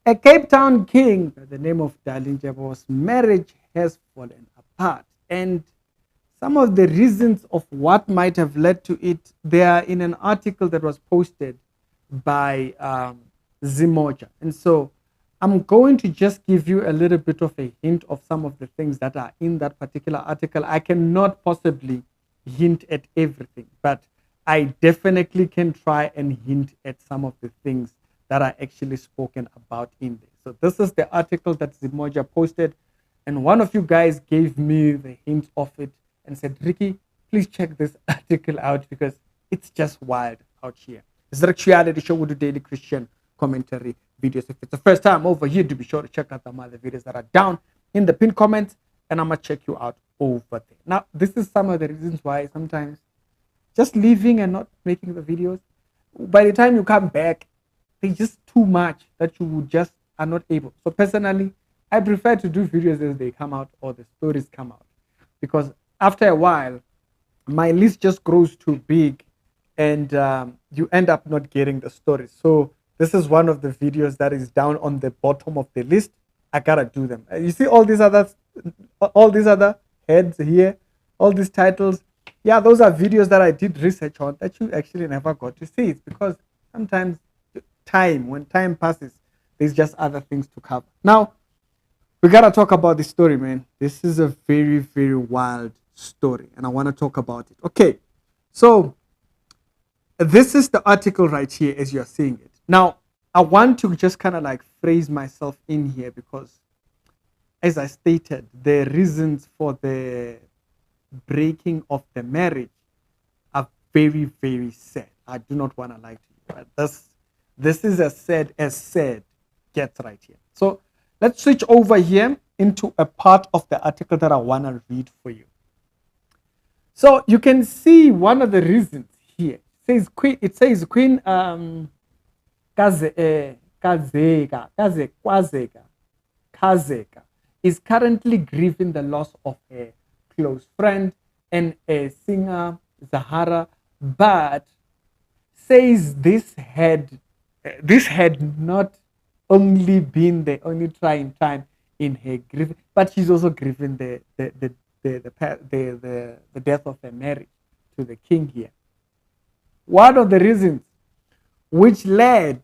A Cape Town king by the name of Dalindyebo's marriage has fallen apart. And some of the reasons of what might have led to it, they are in an article that was posted by Zimoja. And so I'm going to just give you a little bit of a hint of some of the things that are in that particular article. I cannot possibly hint at everything, but I definitely can try and hint at some of the things that are actually spoken about in there. So this is the article that Zimoja posted, and one of you guys gave me the hint of it and said, Ricky, please check this article out because it's just wild out here. It's the Reality Show with the daily Christian commentary videos. If it's the first time over here, do be sure to check out the other videos that are down in the pinned comments, and I'm gonna check you out over there. Now, this is some of the reasons why sometimes just leaving and not making the videos, by the time you come back, they're just too much that you just are not able. So personally, I prefer to do videos as they come out or the stories come out, because after a while, my list just grows too big and you end up not getting the stories. So this is one of the videos that is down on the bottom of the list. I gotta do them. You see all these other heads here, all these titles. Yeah, those are videos that I did research on that you actually never got to see. It's because sometimes when time passes, there's just other things to cover. Now, we gotta talk about this story, man. This is a very, very wild story, and I want to talk about it. Okay, so this is the article right here as you're seeing it. Now, I want to just kind of like phrase myself in here because, as I stated, the reasons for the breaking of the marriage are very, very sad. I do not want to lie to you. Right? This is as sad gets right here. So let's switch over here into a part of the article that I want to read for you. So you can see one of the reasons here. It says Queen khazeka is currently grieving the loss of a close friend and a singer, Zahara, but says this had not only been the only trying time in her grief, but she's also grieving the death of her marriage to the king here. One of the reasons which led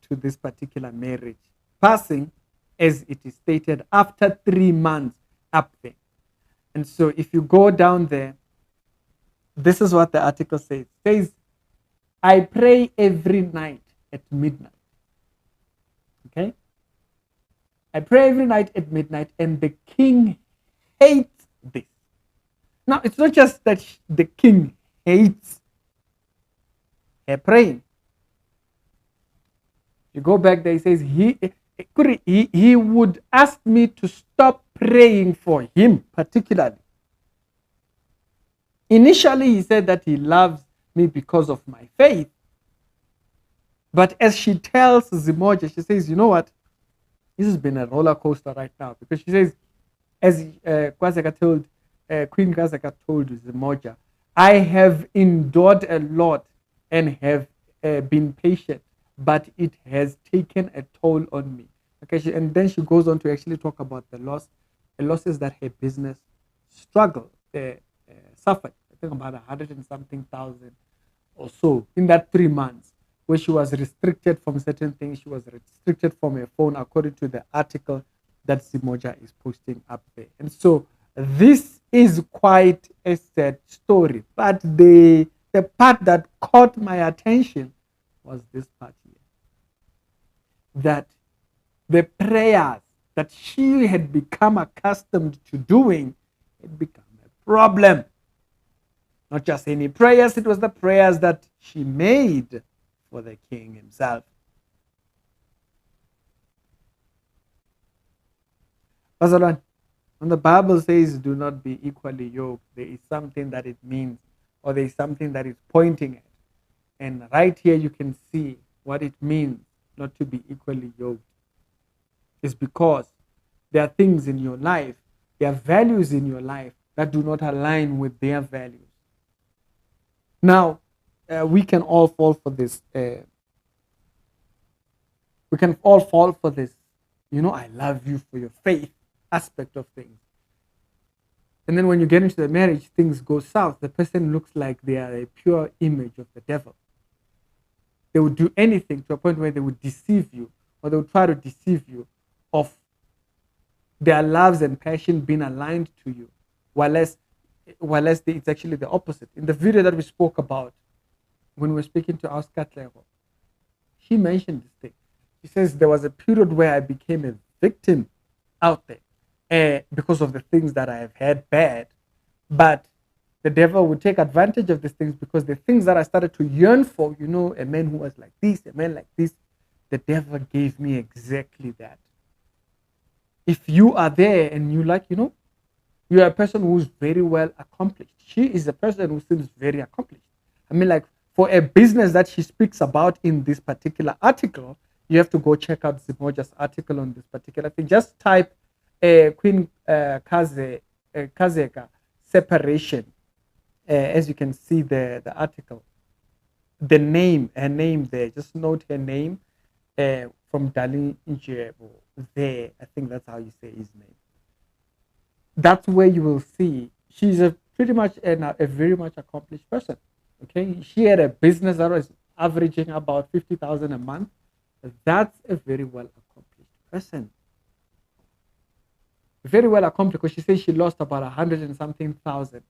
to this particular marriage passing, as it is stated, after 3 months up there. And so if you go down there, this is what the article says. It says, I pray every night at midnight. Okay? I pray every night at midnight, and the king hates this. Now, it's not just that the king hates her praying. You go back there, he says, he would ask me to stop praying for him, particularly. Initially, he said that he loves me because of my faith. But as she tells Zimoja, she says, you know what? This has been a roller coaster right now. Because she says, as Queen Khazeka told Zimoja, I have endured a lot and have been patient, but it has taken a toll on me. Okay, and then she goes on to actually talk about the losses that her business suffered. I think about 100 and something thousand or so in that 3 months, where she was restricted from certain things. She was restricted from her phone, according to the article that Zimoja is posting up there. And so this is quite a sad story. But the part that caught my attention was this part here. That the prayers that she had become accustomed to doing had become a problem. Not just any prayers, it was the prayers that she made for the king himself. When the Bible says do not be equally yoked, there is something that it means, or there is something that it's pointing at. And right here you can see what it means not to be equally yoked. It's because there are things in your life, there are values in your life that do not align with their values. Now, we can all fall for this We can all fall for this. I love you for your faith aspect of things. And then when you get into the marriage, things go south. The person looks like they are a pure image of the devil. They would do anything to a point where they would deceive you, or they would try to deceive you of their loves and passion being aligned to you, while else it's actually the opposite. In the video that we spoke about when we were speaking to Oscar Tlego, he mentioned this thing. He says there was a period where I became a victim out there because of the things that I have had bad, but the devil would take advantage of these things because the things that I started to yearn for, a man who was like this, a man like this, the devil gave me exactly that. If you are there and you like, you're a person who's very well accomplished. She is a person who seems very accomplished. I mean, like for a business that she speaks about in this particular article, you have to go check out Zimoja's article on this particular thing. Just type Queen khazeka separation. As you can see the article, her name there, just note her name from dalindyebo there. I think that's how you say his name. That's where you will see she's a pretty much a very much accomplished person. Okay, she had a business that was averaging about 50,000 a month. That's a very well accomplished person. Very well accomplished, because she says she lost about 100 and something thousand.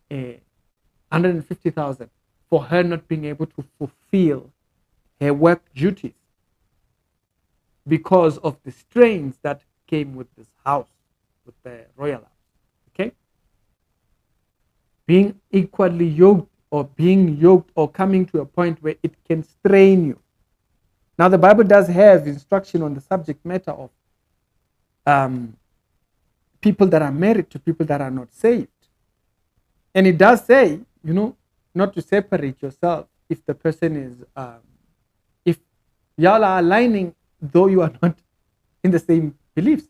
150,000 for her not being able to fulfill her work duties because of the strains that came with this house, with the royal house. Okay? Being equally yoked, or being yoked, or coming to a point where it can strain you. Now, the Bible does have instruction on the subject matter of people that are married to people that are not saved. And it does say, not to separate yourself if the person is, if y'all are aligning, though you are not in the same beliefs.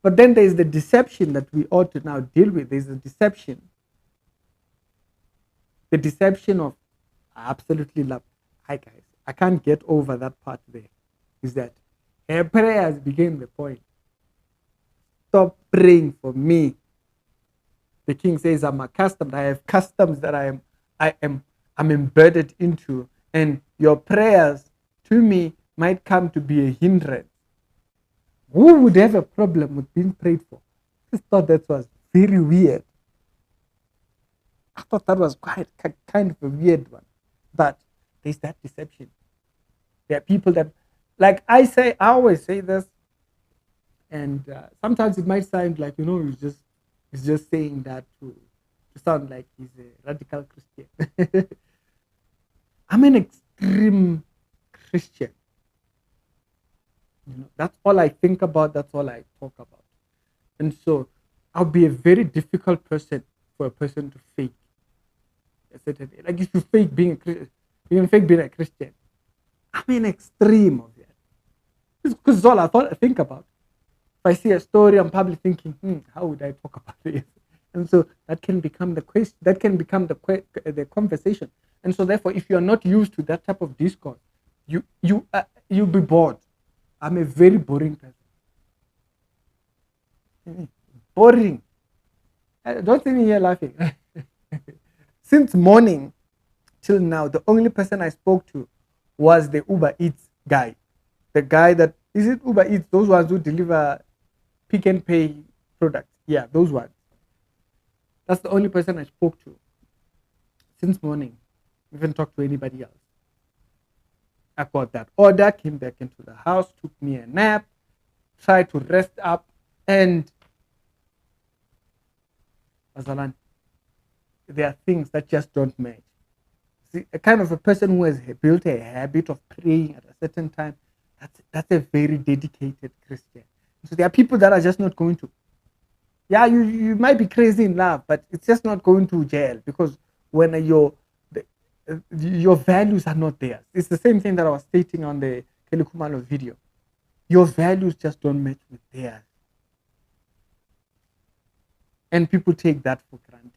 But then there's the deception that we ought to now deal with. There's a deception. The deception of, I absolutely love, hi guys, I can't get over that part there, is that her prayers became the point. Stop praying for me. The king says, I'm accustomed. I have customs that I'm embedded into, and your prayers to me might come to be a hindrance. Who would have a problem with being prayed for? I just thought that was very weird. I thought that was quite kind of a weird one. But there's that deception. There are people that, like I always say this, and sometimes it might sound like, he's just saying that to sound like he's a radical Christian. I'm an extreme Christian. That's all I think about. That's all I talk about. And so I'll be a very difficult person for a person to fake a certain, like if you fake being a Christian, you can fake being a Christian. I'm an extreme of that. Because it's all I think about. If I see a story, I'm probably thinking, how would I talk about this? And so that can become the question. That can become the conversation. And so therefore, if you are not used to that type of discourse, you'll be bored. I'm a very boring person. Boring. Don't see me here laughing. Since morning till now, the only person I spoke to was the Uber Eats guy. The guy that, is it Uber Eats? Those ones who deliver Pick and Pay products. Yeah, those ones. That's the only person I spoke to since morning. I haven't talked to anybody else. I got that order, came back into the house, took me a nap, tried to rest up, and Azalan, there are things that just don't match. See, a kind of a person who has built a habit of praying at a certain time, that's a very dedicated Christian. So there are people that are just not going to. Yeah, you might be crazy in love, but it's just not going to jail, because when your values are not there. It's the same thing that I was stating on the Kelly Kumalo video. Your values just don't match with theirs. And people take that for granted.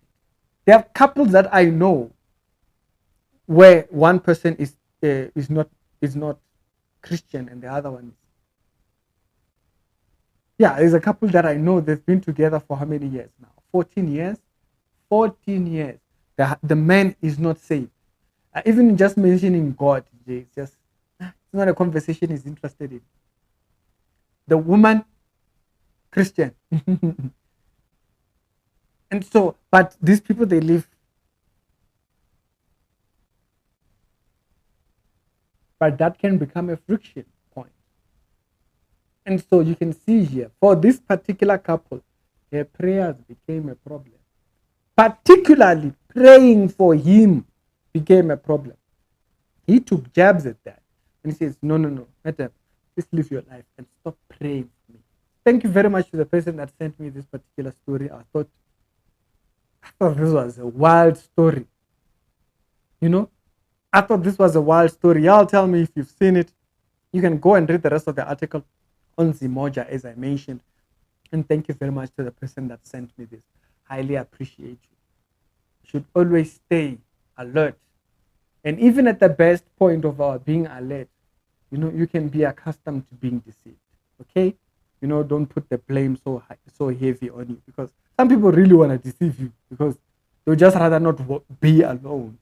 There are couples that I know where one person is not Christian and the other one is. Yeah, there's a couple that I know, they've been together for how many years now? 14 years? 14 years. The man is not saved. Even just mentioning God, it's just, it's not a conversation he's interested in. The woman, Christian. And so, but these people, they live. But that can become a friction point. And so you can see here, for this particular couple, their prayers became a problem. Particularly praying for him became a problem. He took jabs at that. And he says, no, madam, just live your life and stop praying for me. Thank you very much to the person that sent me this particular story. I thought this was a wild story. You know, I thought this was a wild story. Y'all tell me if you've seen it. You can go and read the rest of the article on Zimoja, as I mentioned. And thank you very much to the person that sent me this. Highly appreciate you. You should always stay alert. And even at the best point of our being alert, you know, you can be accustomed to being deceived. Okay? You know, don't put the blame so heavy on you, because some people really want to deceive you because they'll just rather not be alone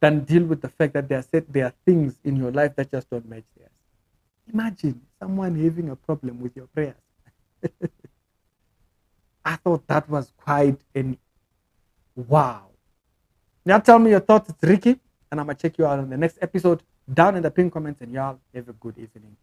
than deal with the fact that there are things in your life that just don't match theirs. Imagine someone having a problem with your prayers. I thought that was quite an wow. Now tell me your thoughts. It's Ricky, and I'm going to check you out on the next episode down in the pinned comments, and y'all have a good evening.